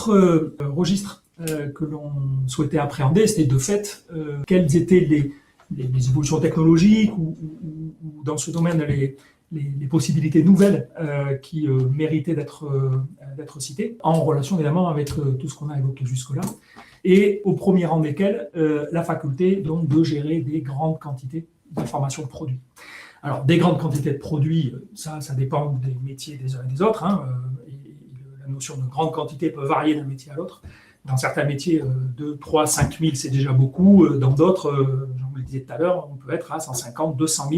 L'autre registre que l'on souhaitait appréhender, c'était de fait quelles étaient les évolutions technologiques ou dans ce domaine les possibilités nouvelles qui méritaient d'être citées, en relation évidemment avec tout ce qu'on a évoqué jusque-là, et au premier rang desquels la faculté donc, de gérer des grandes quantités d'informations de produits. Alors, des grandes quantités de produits, ça dépend des métiers des uns et des autres. La notion de grande quantité peut varier d'un métier à l'autre. Dans certains métiers, 2, 3, 5 000, c'est déjà beaucoup. Dans d'autres, j'en vous le disais tout à l'heure, on peut être à 150, 200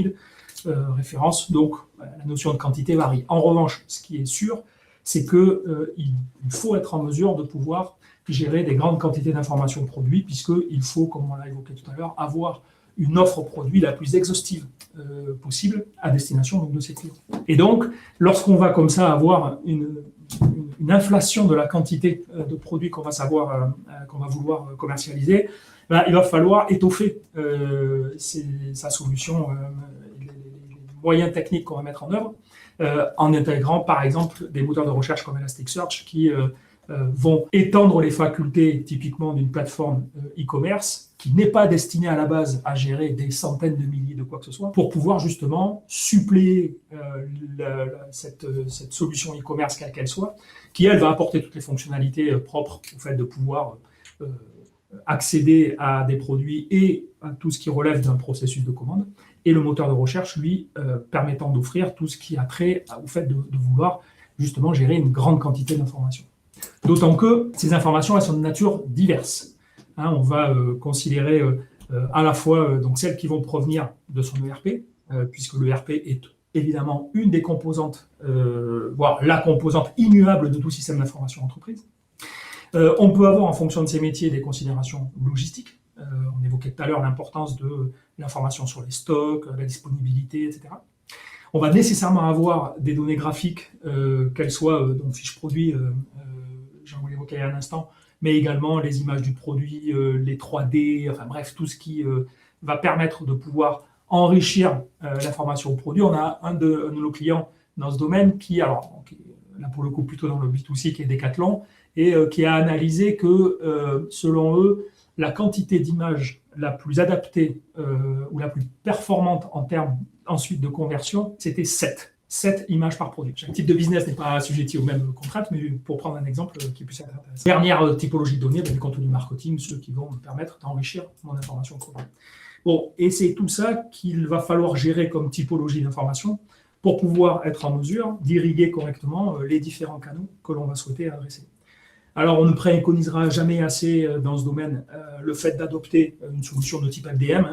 000 références. Donc, la notion de quantité varie. En revanche, ce qui est sûr, c'est qu'il faut être en mesure de pouvoir gérer des grandes quantités d'informations de produits, puisqu'il faut, comme on l'a évoqué tout à l'heure, avoir une offre produit la plus exhaustive possible à destination donc, de ses clients. Et donc, lorsqu'on va comme ça avoir une inflation de la quantité de produits qu'on va vouloir commercialiser, il va falloir étoffer sa solution, les moyens techniques qu'on va mettre en œuvre, en intégrant par exemple des moteurs de recherche comme Elasticsearch qui vont étendre les facultés typiquement d'une plateforme e-commerce qui n'est pas destinée à la base à gérer des centaines de milliers de quoi que ce soit, pour pouvoir justement suppléer cette solution e-commerce quelle qu'elle soit, qui elle va apporter toutes les fonctionnalités propres au fait de pouvoir accéder à des produits et à tout ce qui relève d'un processus de commande, et le moteur de recherche, lui, permettant d'offrir tout ce qui a trait au fait de vouloir justement gérer une grande quantité d'informations. D'autant que ces informations, elles sont de nature diverse. On va considérer à la fois donc celles qui vont provenir de son ERP, puisque l'ERP est évidemment une des composantes, voire la composante immuable de tout système d'information entreprise. On peut avoir en fonction de ces métiers des considérations logistiques. On évoquait tout à l'heure l'importance de l'information sur les stocks, la disponibilité, etc. On va nécessairement avoir des données graphiques, qu'elles soient donc fiches produits, j'en voulais évoquer un instant, mais également les images du produit, les 3D, enfin bref, tout ce qui va permettre de pouvoir enrichir l'information au produit. On a un de nos clients dans ce domaine qui, alors là pour le coup plutôt dans le B2C, qui est Decathlon, et qui a analysé que, selon eux, la quantité d'images la plus adaptée ou la plus performante en termes ensuite de conversion, c'était 7 images par produit. Chaque type de business n'est pas assujetti aux mêmes contraintes, mais pour prendre un exemple qui puisse être intéressant. Dernière typologie de données, du contenu marketing, ceux qui vont me permettre d'enrichir mon information produit. Bon, et c'est tout ça qu'il va falloir gérer comme typologie d'information pour pouvoir être en mesure d'irriguer correctement les différents canaux que l'on va souhaiter adresser. Alors, on ne préconisera jamais assez dans ce domaine le fait d'adopter une solution de type MDM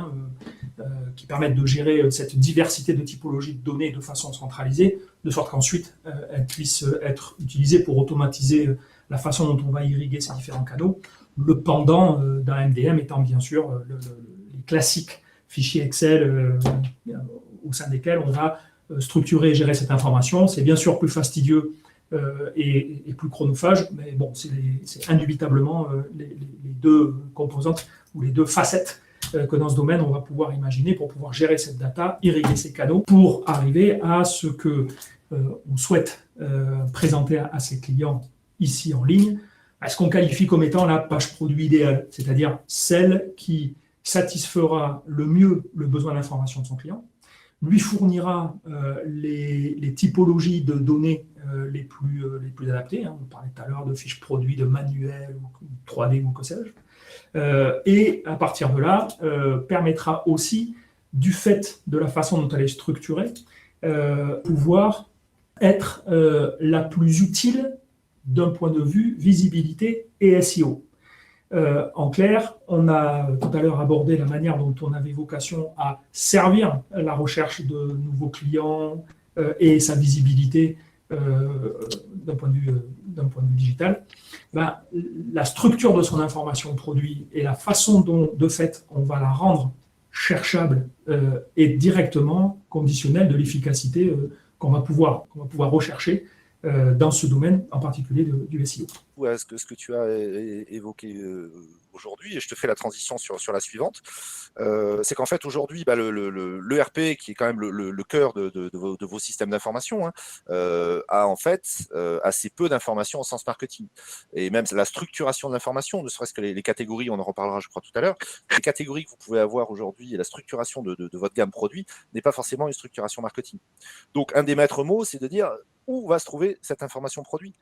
qui permette de gérer cette diversité de typologies de données de façon centralisée, de sorte qu'ensuite, elle puisse être utilisée pour automatiser la façon dont on va irriguer ces différents canaux. Le pendant d'un MDM étant bien sûr les classiques fichiers Excel au sein desquels on va structurer et gérer cette information. C'est bien sûr plus fastidieux et plus chronophage, mais bon, c'est indubitablement les deux composantes ou les deux facettes que dans ce domaine on va pouvoir imaginer pour pouvoir gérer cette data, irriguer ces canaux pour arriver à ce que on souhaite présenter à ses clients ici en ligne, à ce qu'on qualifie comme étant la page produit idéale, c'est-à-dire celle qui satisfera le mieux le besoin d'information de son client, lui fournira les typologies de données les plus adaptées. On parlait tout à l'heure de fiches produits, de manuels, ou 3D ou que sais-je. Et à partir de là, permettra aussi, du fait de la façon dont elle est structurée, pouvoir être la plus utile d'un point de vue visibilité et SEO. En clair, on a tout à l'heure abordé la manière dont on avait vocation à servir la recherche de nouveaux clients et sa visibilité d'un point de vue digital. La structure de son information produit et la façon dont, de fait, on va la rendre cherchable est directement conditionnelle de l'efficacité qu'on va pouvoir rechercher dans ce domaine en particulier du SEO. Ouais, ce que tu as évoqué aujourd'hui, et je te fais la transition sur la suivante, c'est qu'en fait aujourd'hui, l'ERP, qui est quand même le cœur de vos systèmes d'information, hein, a en fait assez peu d'informations au sens marketing. Et même la structuration de l'information, ne serait-ce que les catégories, on en reparlera je crois tout à l'heure, les catégories que vous pouvez avoir aujourd'hui et la structuration de votre gamme produit n'est pas forcément une structuration marketing. Donc un des maîtres mots, c'est de dire où va se trouver cette information produit.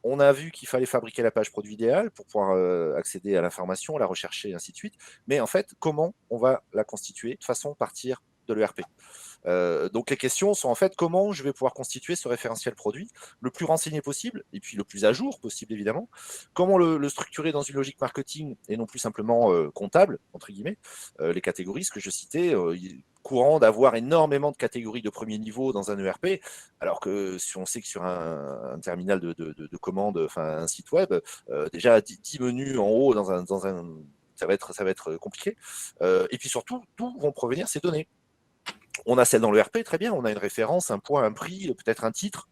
On a vu qu'il fallait fabriquer la page produit idéale pour pouvoir accéder à l'information, la rechercher, et ainsi de suite. Mais en fait, comment on va la constituer de façon partir de l'ERP? Donc les questions sont en fait comment je vais pouvoir constituer ce référentiel produit le plus renseigné possible, et puis le plus à jour possible évidemment. Comment le structurer dans une logique marketing et non plus simplement comptable, entre guillemets. Les catégories, ce que je citais, courant d'avoir énormément de catégories de premier niveau dans un ERP, alors que si on sait que sur un terminal de commande, enfin un site web, déjà 10 menus en haut dans un ça va être compliqué. Et puis surtout, d'où vont provenir ces données? On a celle dans le RP, très bien, on a une référence, un point, un prix, peut-être un titre,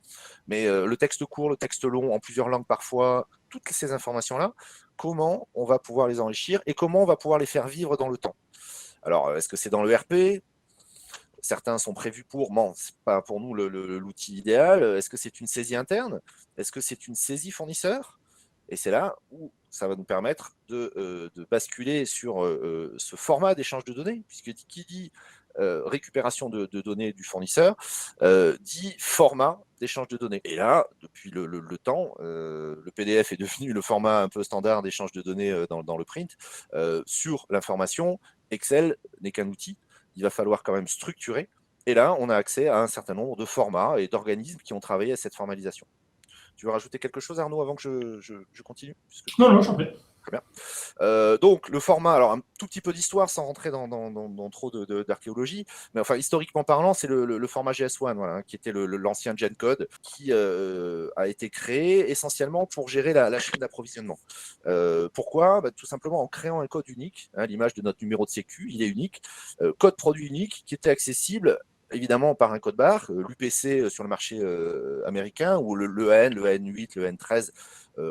mais le texte court, le texte long, en plusieurs langues parfois, toutes ces informations-là, comment on va pouvoir les enrichir et comment on va pouvoir les faire vivre dans le temps? Alors, est-ce que c'est dans le RP? Certains sont prévus pour, bon, c'est pas pour nous l'outil idéal. Est-ce que c'est une saisie interne? Est-ce que c'est une saisie fournisseur? Et c'est là où ça va nous permettre de basculer sur ce format d'échange de données, puisque qui dit récupération de données du fournisseur, dit format d'échange de données. Et là, depuis le temps, le PDF est devenu le format un peu standard d'échange de données dans le print. Sur l'information, Excel n'est qu'un outil. Il va falloir quand même structurer. Et là, on a accès à un certain nombre de formats et d'organismes qui ont travaillé à cette formalisation. Tu veux rajouter quelque chose, Arnaud, avant que je continue? Non, j'en prie. Très bien. Donc, le format, alors un tout petit peu d'histoire sans rentrer dans trop d'archéologie, mais enfin, historiquement parlant, c'est le format GS1, voilà, hein, qui était l'ancien GenCode, qui a été créé essentiellement pour gérer la chaîne d'approvisionnement. Pourquoi? Tout simplement en créant un code unique, hein, l'image de notre numéro de sécu, il est unique, code produit unique qui était accessible évidemment par un code barre, l'UPC sur le marché américain, ou le AN, le AN8, le AN13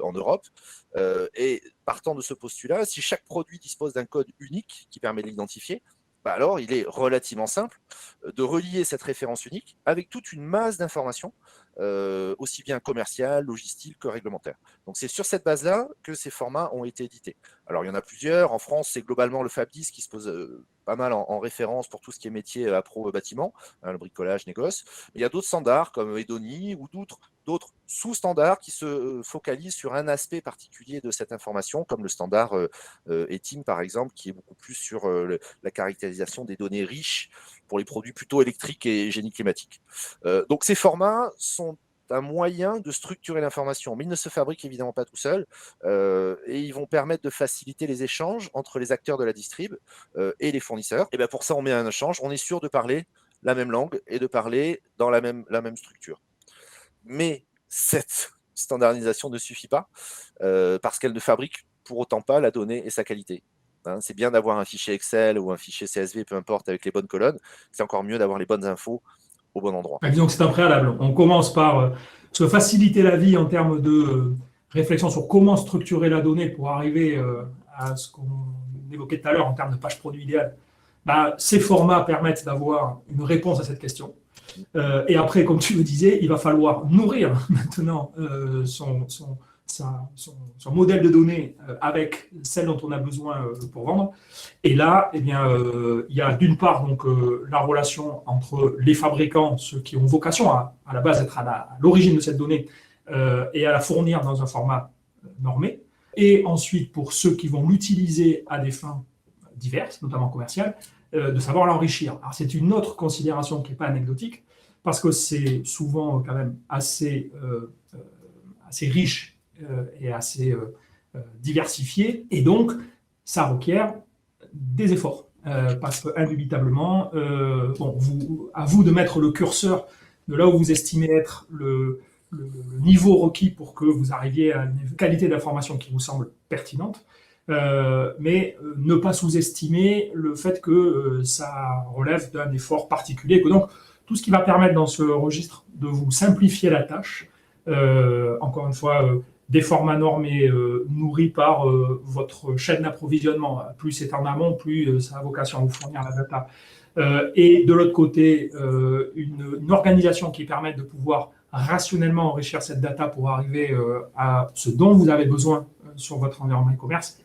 en Europe. Et partant de ce postulat, si chaque produit dispose d'un code unique qui permet de l'identifier, alors il est relativement simple de relier cette référence unique avec toute une masse d'informations, aussi bien commerciales, logistiques que réglementaires. Donc c'est sur cette base-là que ces formats ont été édités. Alors il y en a plusieurs. En France, c'est globalement le FAB 10 qui se pose pas mal en référence pour tout ce qui est métier appro bâtiment, hein, le bricolage, négoce. Mais il y a d'autres standards comme Edoni ou d'autres sous-standards qui se focalisent sur un aspect particulier de cette information, comme le standard ETIM par exemple, qui est beaucoup plus sur la caractérisation des données riches pour les produits plutôt électriques et génie climatique. Donc ces formats sont un moyen de structurer l'information, mais ils ne se fabriquent évidemment pas tout seuls, et ils vont permettre de faciliter les échanges entre les acteurs de la distrib et les fournisseurs. Et bien pour ça, on met un échange, on est sûr de parler la même langue et de parler dans la même structure. Mais cette standardisation ne suffit pas parce qu'elle ne fabrique pour autant pas la donnée et sa qualité. Hein, c'est bien d'avoir un fichier Excel ou un fichier CSV, peu importe, avec les bonnes colonnes. C'est encore mieux d'avoir les bonnes infos au bon endroit. Disons que c'est un préalable. On commence par se faciliter la vie en termes de réflexion sur comment structurer la donnée pour arriver à ce qu'on évoquait tout à l'heure en termes de page produit idéale. Ces formats permettent d'avoir une réponse à cette question. Et après, comme tu le disais, il va falloir nourrir maintenant son modèle de données avec celle dont on a besoin pour vendre. Et là, il y a d'une part donc, la relation entre les fabricants, ceux qui ont vocation à la base être à l'origine de cette donnée et à la fournir dans un format normé. Et ensuite, pour ceux qui vont l'utiliser à des fins diverses, notamment commerciales, de savoir l'enrichir. Alors, c'est une autre considération qui n'est pas anecdotique, parce que c'est souvent quand même assez riche et assez diversifié, et donc ça requiert des efforts, parce que indubitablement, à vous de mettre le curseur de là où vous estimez être le niveau requis pour que vous arriviez à une qualité d'information qui vous semble pertinente, mais ne pas sous-estimer le fait que ça relève d'un effort particulier, que donc tout ce qui va permettre dans ce registre de vous simplifier la tâche Encore une fois, des formats normés nourris par votre chaîne d'approvisionnement. Plus c'est en amont, plus ça a vocation à vous fournir la data. Et de l'autre côté, une organisation qui permette de pouvoir rationnellement enrichir cette data pour arriver à ce dont vous avez besoin sur votre environnement e-commerce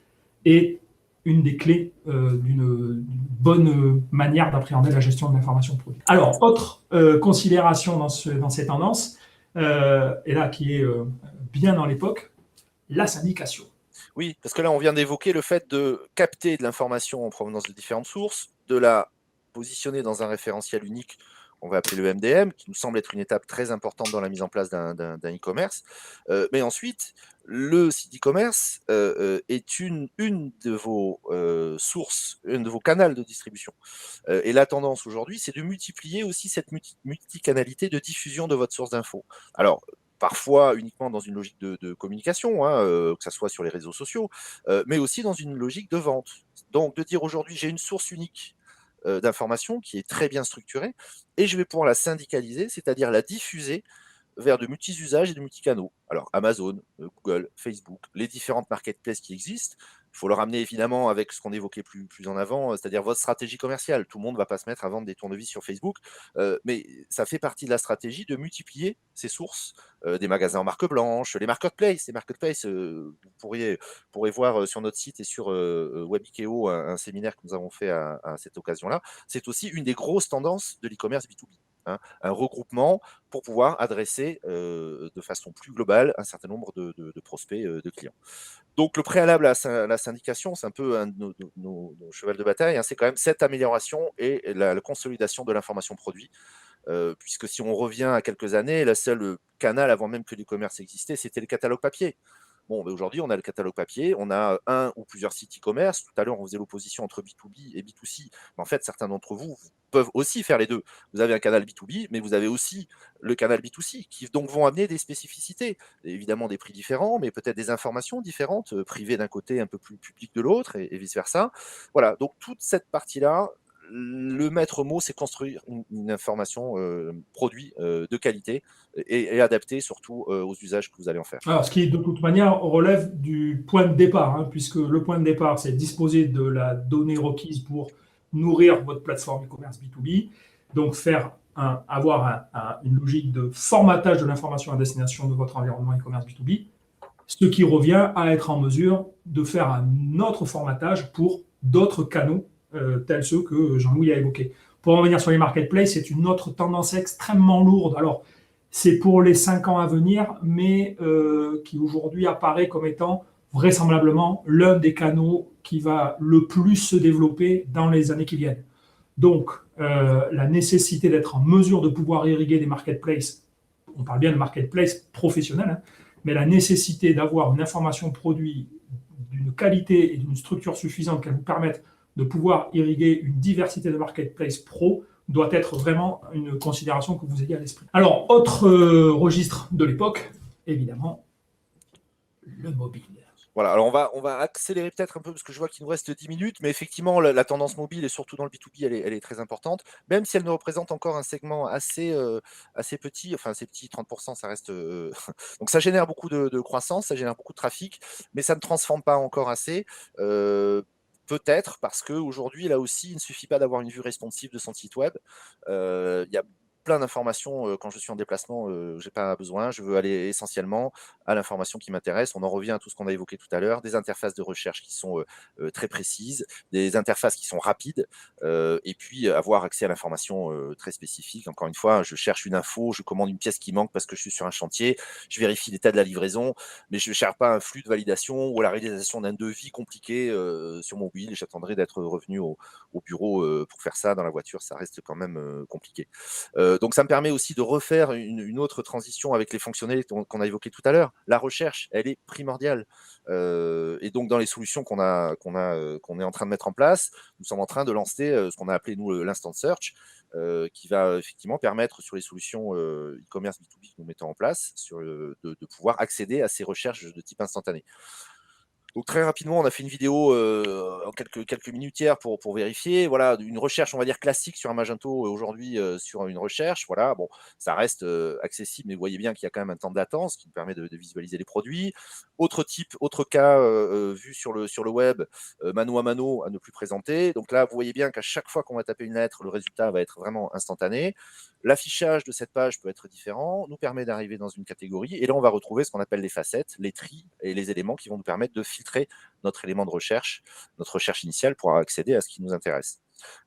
est une des clés d'une bonne manière d'appréhender la gestion de l'information produit. Alors, autre considération dans ces tendances, et là qui est bien dans l'époque, la syndication. Oui, parce que là, on vient d'évoquer le fait de capter de l'information en provenance de différentes sources, de la positionner dans un référentiel unique, on va appeler le MDM, qui nous semble être une étape très importante dans la mise en place d'un e-commerce. Mais ensuite, le site e-commerce est une de vos sources, une de vos canaux de distribution. Et la tendance aujourd'hui, c'est de multiplier aussi cette multicanalité de diffusion de votre source d'info. Alors, parfois uniquement dans une logique de communication, hein, que ce soit sur les réseaux sociaux, mais aussi dans une logique de vente. Donc, de dire aujourd'hui, j'ai une source unique d'information qui est très bien structurée et je vais pouvoir la syndicaliser, c'est-à-dire la diffuser vers de multi-usages et de multi-canaux. Alors, Amazon, Google, Facebook, les différentes marketplaces qui existent, il faut le ramener évidemment avec ce qu'on évoquait plus en avant, c'est-à-dire votre stratégie commerciale. Tout le monde ne va pas se mettre à vendre des tournevis sur Facebook, mais ça fait partie de la stratégie de multiplier ces sources, des magasins en marque blanche, les marketplaces. Les marketplaces, vous pourrez voir sur notre site et sur Webikeo un séminaire que nous avons fait à cette occasion-là. C'est aussi une des grosses tendances de l'e-commerce B2B. Hein, un regroupement pour pouvoir adresser de façon plus globale un certain nombre de prospects, de clients. Donc le préalable à la syndication, c'est un peu un de nos chevals de bataille, hein, c'est quand même cette amélioration et la consolidation de l'information produit. Puisque si on revient à quelques années, la seule canal avant même que l'e-commerce existait, c'était le catalogue papier. Bon, mais aujourd'hui, on a le catalogue papier, on a un ou plusieurs sites e-commerce. Tout à l'heure, on faisait l'opposition entre B2B et B2C. Mais en fait, certains d'entre vous peuvent aussi faire les deux. Vous avez un canal B2B, mais vous avez aussi le canal B2C, qui donc vont amener des spécificités. Évidemment, des prix différents, mais peut-être des informations différentes, privées d'un côté, un peu plus publiques de l'autre, et vice-versa. Voilà, donc toute cette partie-là, le maître mot, c'est construire une information produit de qualité et adaptée surtout aux usages que vous allez en faire. Alors, ce qui, de toute manière, relève du point de départ, hein, puisque le point de départ, c'est disposer de la donnée requise pour nourrir votre plateforme e-commerce B2B, donc avoir une logique de formatage de l'information à destination de votre environnement e-commerce B2B, ce qui revient à être en mesure de faire un autre formatage pour d'autres canaux, tels ceux que Jean-Louis a évoqués. Pour en revenir sur les marketplaces, c'est une autre tendance extrêmement lourde. Alors, c'est pour les 5 ans à venir, mais qui aujourd'hui apparaît comme étant vraisemblablement l'un des canaux qui va le plus se développer dans les années qui viennent. Donc, la nécessité d'être en mesure de pouvoir irriguer des marketplaces, on parle bien de marketplaces professionnels, hein, mais la nécessité d'avoir une information produit d'une qualité et d'une structure suffisante qui vous permette de pouvoir irriguer une diversité de marketplaces pro doit être vraiment une considération que vous ayez à l'esprit. Alors, autre registre de l'époque, évidemment, le mobile. Voilà, alors on va accélérer peut-être un peu parce que je vois qu'il nous reste 10 minutes, mais effectivement, la tendance mobile, et surtout dans le B2B, elle est très importante, même si elle ne représente encore un segment assez petit, enfin assez petit, 30%, ça reste... Donc ça génère beaucoup de croissance, ça génère beaucoup de trafic, mais ça ne transforme pas encore assez. Peut-être parce qu'aujourd'hui, là aussi, il ne suffit pas d'avoir une vue responsive de son site web. Il y a plein d'informations quand je suis en déplacement, j'ai pas besoin. Je veux aller essentiellement à l'information qui m'intéresse. On en revient à tout ce qu'on a évoqué tout à l'heure, des interfaces de recherche qui sont très précises, des interfaces qui sont rapides, et puis avoir accès à l'information très spécifique. Encore une fois, je cherche une info, je commande une pièce qui manque parce que je suis sur un chantier, je vérifie l'état de la livraison, mais je ne cherche pas un flux de validation ou la réalisation d'un devis compliqué sur mon mobile. J'attendrai d'être revenu au bureau pour faire ça. Dans la voiture, ça reste quand même compliqué. Donc, ça me permet aussi de refaire une autre transition avec les fonctionnalités qu'on a évoquées tout à l'heure. La recherche, elle est primordiale. Et donc, dans les solutions qu'on est en train de mettre en place, nous sommes en train de lancer ce qu'on a appelé, nous, l'Instant Search, qui va effectivement permettre sur les solutions e-commerce B2B que nous mettons en place de pouvoir accéder à ces recherches de type instantané. Donc très rapidement, on a fait une vidéo en quelques minutières pour vérifier. Voilà, une recherche, on va dire classique sur un Magento aujourd'hui sur une recherche. Voilà, bon, ça reste accessible, mais vous voyez bien qu'il y a quand même un temps de latence qui nous permet de visualiser les produits. Autre cas vu sur le web, mano à mano à ne plus présenter. Donc là, vous voyez bien qu'à chaque fois qu'on va taper une lettre, le résultat va être vraiment instantané. L'affichage de cette page peut être différent, nous permet d'arriver dans une catégorie, et là, on va retrouver ce qu'on appelle les facettes, les tris et les éléments qui vont nous permettre de filtrer notre élément de recherche, notre recherche initiale pour accéder à ce qui nous intéresse.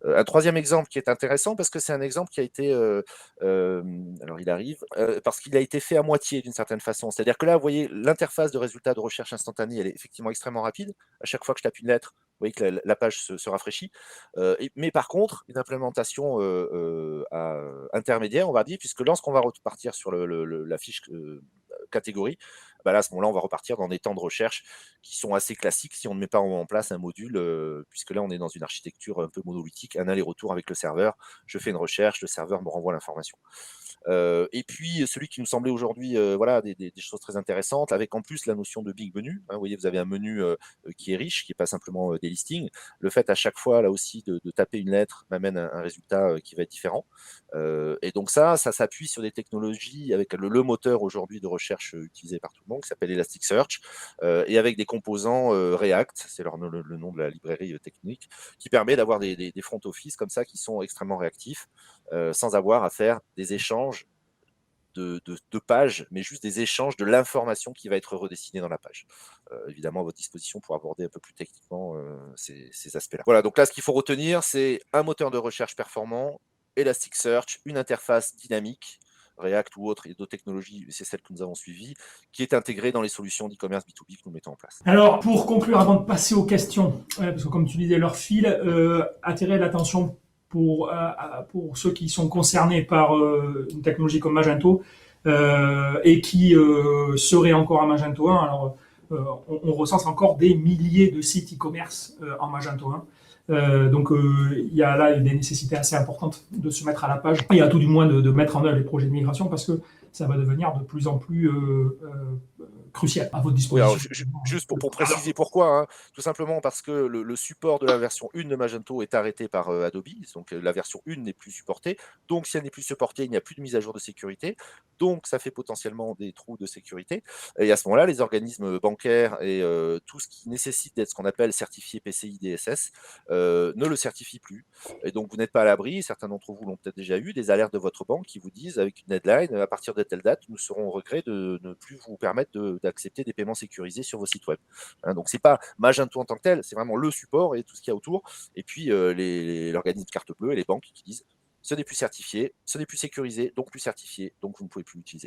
Un troisième exemple qui est intéressant parce que c'est un exemple qui a été, alors il arrive, parce qu'il a été fait à moitié d'une certaine façon. C'est-à-dire que là, vous voyez, l'interface de résultat de recherche instantanée, elle est effectivement extrêmement rapide. À chaque fois que je tape une lettre, vous voyez que la page se rafraîchit. Mais par contre, une implémentation intermédiaire, on va dire, puisque lorsqu'on va repartir sur la fiche catégorie, bah là, à ce moment-là, on va repartir dans des temps de recherche qui sont assez classiques si on ne met pas en place un module, puisque là, on est dans une architecture un peu monolithique, un aller-retour avec le serveur. Je fais une recherche, le serveur me renvoie l'information. Et puis, celui qui nous semblait aujourd'hui voilà, des choses très intéressantes, avec en plus la notion de big menu. Hein, vous voyez, vous avez un menu qui est riche, qui n'est pas simplement des listings. Le fait à chaque fois, là aussi, de taper une lettre m'amène un résultat qui va être différent. Et donc ça s'appuie sur des technologies avec le moteur aujourd'hui de recherche utilisé par tout le monde, qui s'appelle Elasticsearch, et avec des composants React, c'est le nom de la librairie technique, qui permet d'avoir des front office comme ça qui sont extrêmement réactifs, sans avoir à faire des échanges de pages, mais juste des échanges de l'information qui va être redessinée dans la page. Évidemment, à votre disposition pour aborder un peu plus techniquement ces aspects-là. Voilà, donc là, ce qu'il faut retenir, c'est un moteur de recherche performant, Elasticsearch, une interface dynamique, React ou autre, et d'autres technologies, c'est celle que nous avons suivie, qui est intégrée dans les solutions d'e-commerce B2B que nous mettons en place. Alors, pour conclure, avant de passer aux questions, parce que comme tu disais, leur fil, attirer l'attention pour ceux qui sont concernés par une technologie comme Magento et qui seraient encore à Magento 1. Alors, on recense encore des milliers de sites e-commerce en Magento 1. Donc, il y a là des nécessités assez importantes de se mettre à la page et à tout du moins de mettre en œuvre les projets de migration parce que ça va devenir de plus en plus crucial à votre Oui, alors, disposition. juste pour préciser pourquoi, hein, tout simplement parce que le support de la version 1 de Magento est arrêté par Adobe, donc la version 1 n'est plus supportée, donc si elle n'est plus supportée, il n'y a plus de mise à jour de sécurité, donc ça fait potentiellement des trous de sécurité, et à ce moment-là, les organismes bancaires et tout ce qui nécessite d'être ce qu'on appelle certifié PCI DSS ne le certifie plus, et donc vous n'êtes pas à l'abri, certains d'entre vous l'ont peut-être déjà eu, des alertes de votre banque qui vous disent avec une deadline, à partir de telle date, nous serons au regret de ne plus vous permettre d'accepter des paiements sécurisés sur vos sites web. Hein, donc c'est pas Magento en tant que tel, c'est vraiment le support et tout ce qu'il y a autour, et puis l'organisme carte bleue et les banques qui disent ce n'est plus certifié, ce n'est plus sécurisé, donc plus certifié, donc vous ne pouvez plus l'utiliser.